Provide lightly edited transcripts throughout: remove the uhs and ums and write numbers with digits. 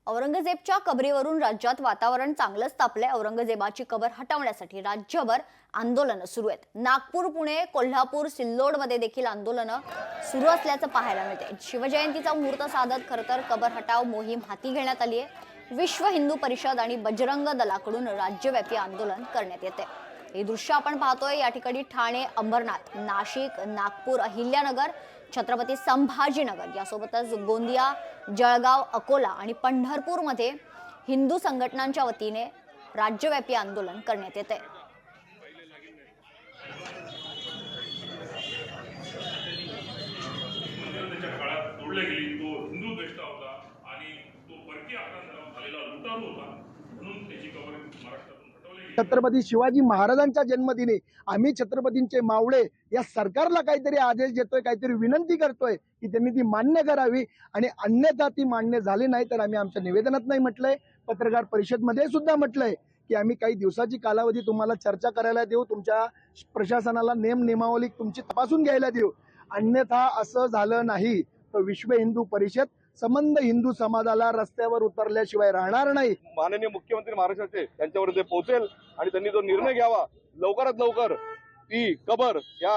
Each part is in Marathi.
औरंगजेबच्या कबरीवरून राज्यात वातावरण चांगलंच तापलंय। औरंगजेबाची कबर हटवण्यासाठी राज्यभर आंदोलनं सुरू आहेत। नागपूर, पुणे, कोल्हापूर, सिल्लोडमध्ये देखील आंदोलनं सुरू असल्याचं पाहायला मिळते। शिवजयंतीचा मुहूर्त साधत खरतर कबर हटाव मोहीम हाती घेण्यात आली आहे। विश्व हिंदू परिषद आणि बजरंग दलाकडून राज्यव्यापी आंदोलन करण्यात येते। हे दृश्य आपण पाहतोय या ठिकाणी ठाणे, अंबरनाथ, नाशिक, नागपूर, अहिल्यानगर, छत्रपती संभाजीनगर यासोबतच गोंदिया, जळगाव, अकोला आणि पंढरपूरमध्ये हिंदू संघटनांच्या वतीने राज्यव्यापी आंदोलन करण्यात येते। छत्रपती शिवाजी महाराजांच्या जन्मदिनी आम्ही छत्रपतींचे मावळे या सरकारला काहीतरी आदेश देतोय, काहीतरी विनंती करतोय की त्यांनी ती मान्य करावी, आणि अन्यथा ती मान्य झाली नाही तर आम्ही आमच्या निवेदनात नाही म्हटलंय, पत्रकार परिषदमध्ये सुद्धा म्हटलंय की आम्ही काही दिवसाची कालावधी तुम्हाला चर्चा करायला देऊ, तुमच्या प्रशासनाला नियमावली तुमची तपासून घ्यायला देऊ। अन्यथा असं झालं नाही तर विश्व हिंदू परिषद संबंध हिंदू समाजाला रस्त्यावर उतरल्याशिवाय राहणार नाही। माननीय मुख्यमंत्री महाराष्ट्राचे त्यांच्यावर ते पोहोचेल आणि त्यांनी जो निर्णय घ्यावा लवकरात लवकर ती कबर या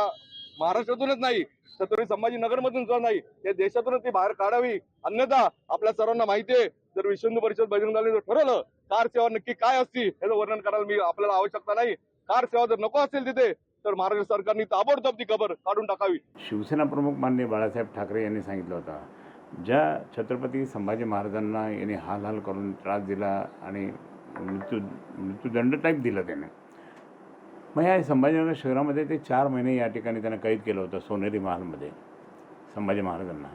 महाराष्ट्रातूनच नाही, छत्रपती संभाजीनगर मधून जो नाही या देशातूनच ती बाहेर काढावी। अन्यथा आपल्या सर्वांना माहिती आहे, जर विश्व हिंदू परिषद बजरंग दलाने ठरवलं कार सेवा नक्की काय असती याचं वर्णन करायला मी आपल्याला आवश्यकता नाही। कार सेवा जर नको असेल तिथे तर महाराष्ट्र सरकारने ताबडतोब ती कबर काढून टाकावी। शिवसेना प्रमुख माननीय बाळासाहेब ठाकरे यांनी सांगितलं होतं, ज्या छत्रपती संभाजी महाराजांना यांनी हाल करून त्रास दिला आणि मृत्यूदंड टाईप दिला त्याने, मग या संभाजीनगर शहरामध्ये ते 4 महिने या ठिकाणी त्यांना कैद केलं होतं सोनेरी महालमध्ये संभाजी महाराजांना।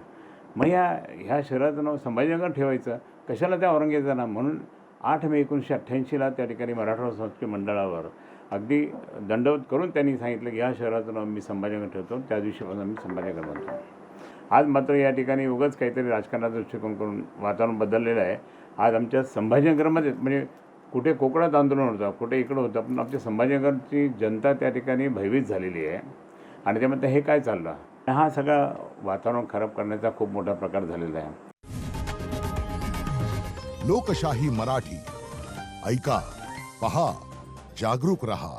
मग ह्या शहराचं नाव संभाजीनगर ठेवायचं कशाला त्या औरंगजेबांना? म्हणून 8 मे 1988ला त्या ठिकाणी मराठा संस्कृती मंडळावर अगदी दंडवत करून त्यांनी सांगितलं की ह्या शहराचं नाव मी संभाजीनगर ठेवतो, त्या दिवशीपासून मी संभाजीनगर बनतो। आज मात्र या ठिकाणी उगाच काहीतरी राजकारणाचा दृष्टिकोन करून वातावरण बदललेलं आहे। आज आमच्या संभाजीनगरमध्ये म्हणजे कुठे कोकणात आंदोलन होतं, कुठे इकडं होतं, पण आमच्या संभाजीनगरची जनता त्या ठिकाणी भयभीत झालेली आहे आणि त्यामध्ये हे काय चाललं, हा सगळा वातावरण खराब करण्याचा खूप मोठा प्रकार झालेला आहे। लोकशाही मराठी ऐका, पहा, जागरूक रहा।